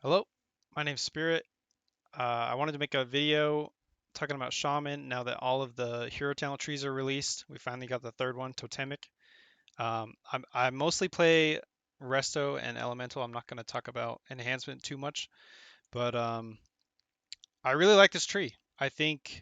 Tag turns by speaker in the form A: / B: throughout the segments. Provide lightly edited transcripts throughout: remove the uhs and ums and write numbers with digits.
A: Hello, my name's Spirit. I wanted to make a video talking about Shaman now that all of the hero talent trees are released. We finally got the third one, Totemic. I mostly play Resto and Elemental. I'm not going to talk about enhancement too much, but I really like this tree. I think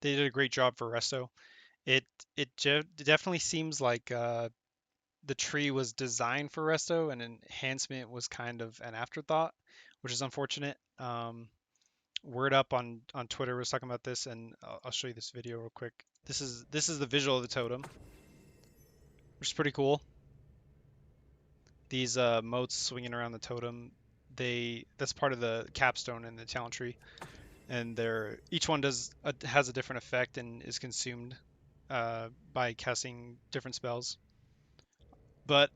A: they did a great job for Resto. It definitely seems like the tree was designed for Resto and enhancement was kind of an afterthought, which is unfortunate. Word Up on Twitter was talking about this, and I'll show you this video real quick. This is the visual of the totem, which is pretty cool. These motes swinging around the totem, that's part of the capstone in the talent tree, and each one has a different effect and is consumed by casting different spells. But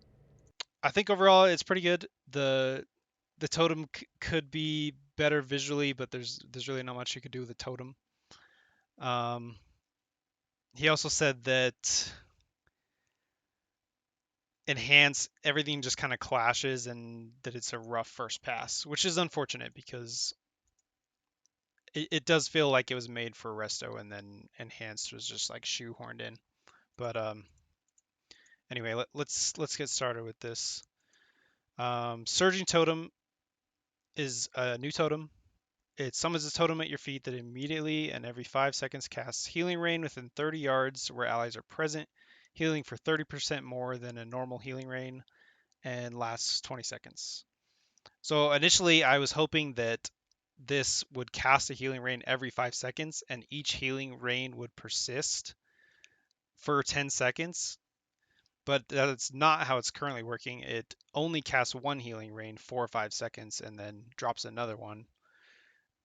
A: I think overall it's pretty good. The totem could be better visually, but there's really not much you could do with the totem. Um, he also said that enhance everything just kind of clashes and that it's a rough first pass, which is unfortunate because it does feel like it was made for Resto and then enhanced was just like shoehorned in. But anyway, let's get started with this. Surging Totem is a new totem. It summons a totem at your feet that immediately and every 5 seconds casts Healing Rain within 30 yards where allies are present, healing for 30% more than a normal Healing Rain, and lasts 20 seconds. So initially, I was hoping that this would cast a healing rain every 5 seconds, and each healing rain would persist for 10 seconds. But that's not how it's currently working. It only casts one healing rain for 5 seconds and then drops another one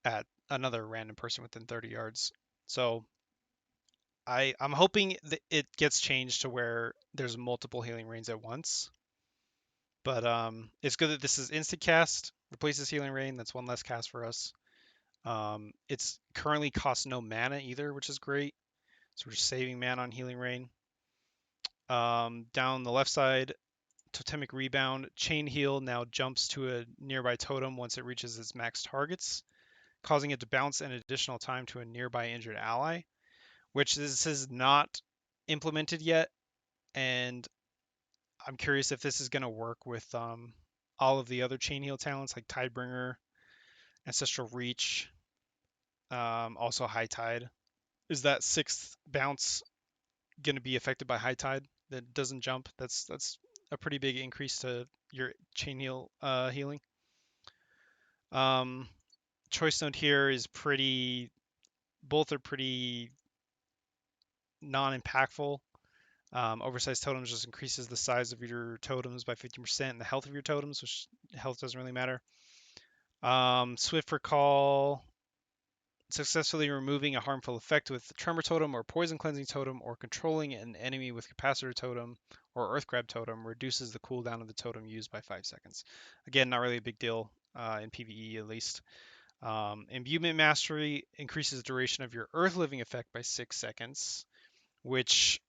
A: at another random person within 30 yards. So I'm hoping that it gets changed to where there's multiple healing rains at once. But it's good that this is instant cast, replaces healing rain. That's one less cast for us. It's currently costs no mana either, which is great. So we're just saving mana on Healing Rain. Down the left side, Totemic Rebound. Chain Heal now jumps to a nearby totem once it reaches its max targets, causing it to bounce an additional time to a nearby injured ally, which this is not implemented yet. And I'm curious if this is going to work with all of the other Chain Heal talents like Tidebringer, Ancestral Reach, also High Tide. Is that sixth bounce going to be affected by high tide that doesn't jump? That's a pretty big increase to your chain heal healing. Um, Choice node here is pretty. Both are pretty non-impactful. Oversized totems just increases the size of your totems by 50% and the health of your totems, which health doesn't really matter. Swift Recall, successfully removing a harmful effect with Tremor Totem or Poison Cleansing Totem or controlling an enemy with Capacitor Totem or Earth Grab Totem reduces the cooldown of the totem used by 5 seconds. Again, not really a big deal in PvE at least. Imbuement Mastery increases the duration of your Earth Living effect by 6 seconds, which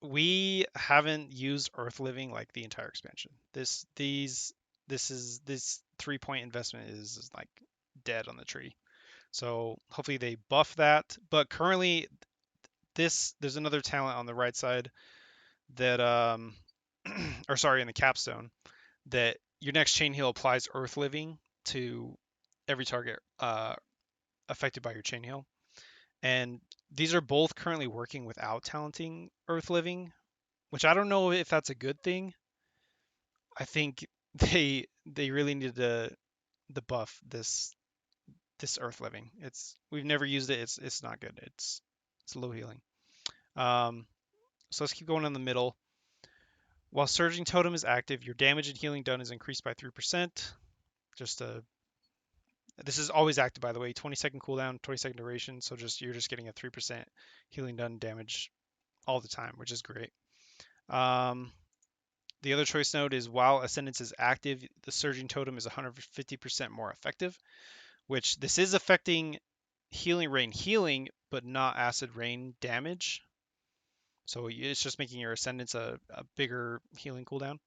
A: we haven't used Earth Living like the entire expansion. This 3-point investment is like dead on the tree. So hopefully they buff that. But currently, there's another talent on the right side that or sorry, in the capstone, that your next chain heal applies Earth Living to every target affected by your chain heal. And these are both currently working without talenting Earth Living, which I don't know if that's a good thing. I think they really need to buff this Earth Living. We've never used it. It's not good. It's low healing. Um, so let's keep going in the middle. While Surging Totem is active, your damage and healing done is increased by 3%. This is always active, by the way. 20-second cooldown, 20-second duration. So you're just getting a 3% healing done damage all the time, which is great. The other choice node is while Ascendance is active, the Surging Totem is 150% more effective, which this is affecting Healing Rain healing, but not Acid Rain damage. So it's just making your Ascendance a bigger healing cooldown.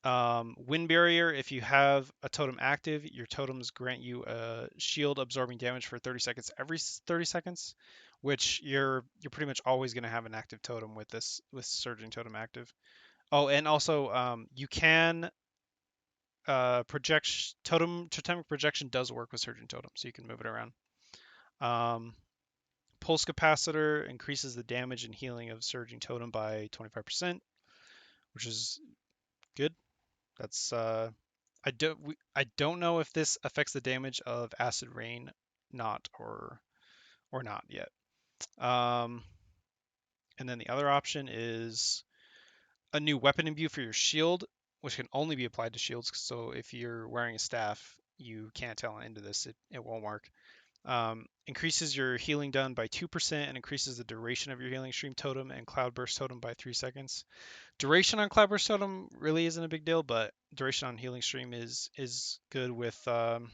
A: Wind barrier, if you have a totem active, your totems grant you a shield absorbing damage for 30 seconds every 30 seconds, which you're pretty much always going to have an active totem with this with surging totem active. Oh, and also you can project totemic projection does work with surging totem, so you can move it around. Um, Pulse capacitor increases the damage and healing of surging totem by 25%, which is good. That's I don't know if this affects the damage of acid rain, not or not yet. Um, and then the other option is a new weapon imbue for your shield, which can only be applied to shields. So if you're wearing a staff, you can't talent into this. It won't work. Increases your healing done by 2% and increases the duration of your healing stream totem and cloudburst totem by 3 seconds. Duration on cloudburst totem really isn't a big deal, but duration on healing stream is good with the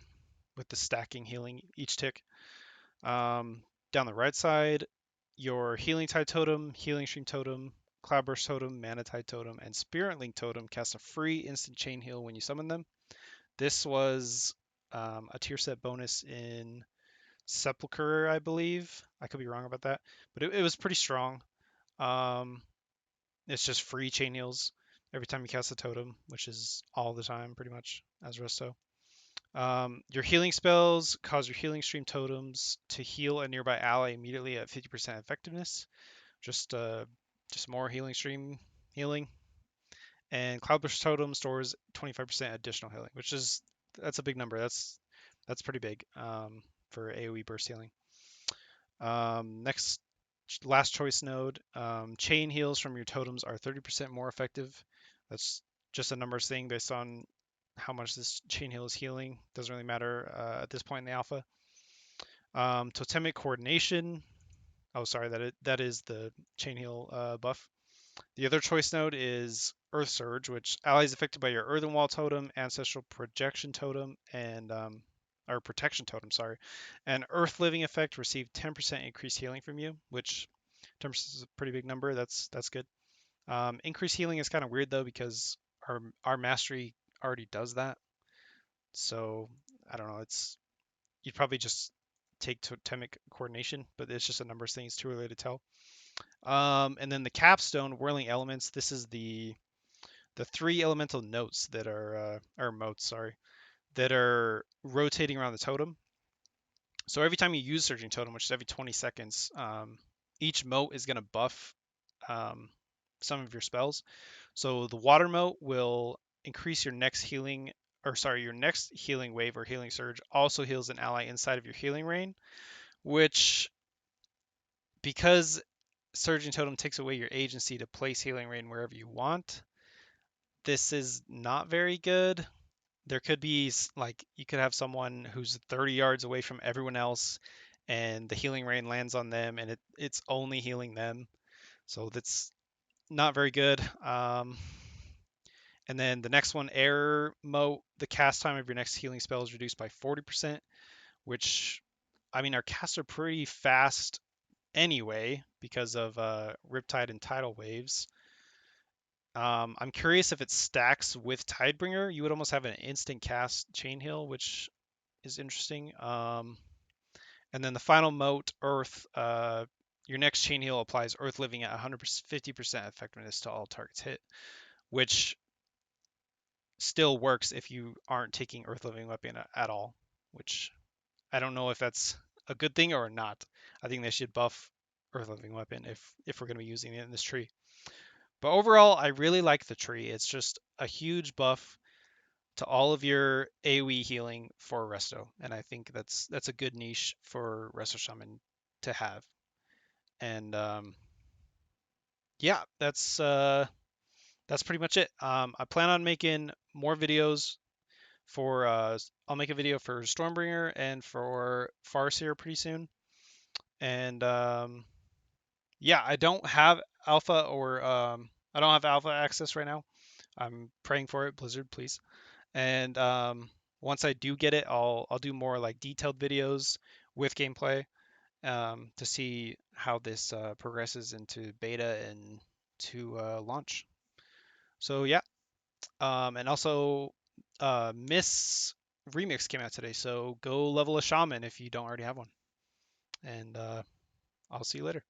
A: stacking healing each tick. Down the right side, your healing tide totem, healing stream totem, cloudburst totem, mana tide totem, and spirit link totem cast a free instant chain heal when you summon them. This was a tier set bonus in Sepulcher, I believe. I could be wrong about that, but it was pretty strong. Um, it's just free chain heals every time you cast a totem, which is all the time pretty much as Resto. Your healing spells cause your healing stream totems to heal a nearby ally immediately at 50% effectiveness. Just more healing stream healing. And Cloudburst totem stores 25% additional healing, which is that's a big number. That's pretty big for AoE burst healing. Next, last choice node. Chain heals from your totems are 30% more effective. That's just a numbers thing based on how much this chain heal is healing. Doesn't really matter at this point in the alpha. Totemic coordination. Oh, sorry, that is the chain heal buff. The other choice node is Earth Surge, which allies affected by your Earthen Wall totem, Ancestral Projection totem, and or Protection totem, sorry, and Earth Living effect receive 10% increased healing from you, which in terms is a pretty big number. That's good. Increased healing is kind of weird though because our mastery already does that. So I don't know. It's you'd probably just take totemic coordination, but it's just a numbers thing. It's too early to tell. And then the capstone, whirling elements. This is the three elemental notes that are or motes, sorry, that are rotating around the totem. So every time you use Surging Totem, which is every 20 seconds, each mote is going to buff um, some of your spells. So the water mote will increase your next healing, or sorry, your next healing wave or healing surge also heals an ally inside of your healing rain, which because Surging Totem takes away your agency to place healing rain wherever you want, this is not very good. There could be like you could have someone who's 30 yards away from everyone else and the healing rain lands on them and it's only healing them. So that's not very good. And then the next one, air mote, the cast time of your next healing spell is reduced by 40%, which I mean our casts are pretty fast anyway because of Riptide and Tidal Waves. I'm curious if it stacks with Tidebringer. You would almost have an instant cast chain heal, which is interesting. And then the final mote, Earth. Your next chain heal applies Earth Living at 150% effectiveness to all targets hit, which still works if you aren't taking Earth Living Weapon at all. Which I don't know if that's a good thing or not. I think they should buff Earth Living Weapon if we're going to be using it in this tree. But overall, I really like the tree. It's just a huge buff to all of your AoE healing for Resto, and I think that's a good niche for Resto Shaman to have. And yeah, that's pretty much it. I plan on making more videos for I'll make a video for Stormbringer and for Farseer pretty soon. And yeah, I don't have alpha access right now. I'm praying for it, Blizzard, please. And once I do get it, I'll do more like detailed videos with gameplay to see how this progresses into beta and to launch. So yeah, And also, Miss Remix came out today, so go level a shaman if you don't already have one. And I'll see you later.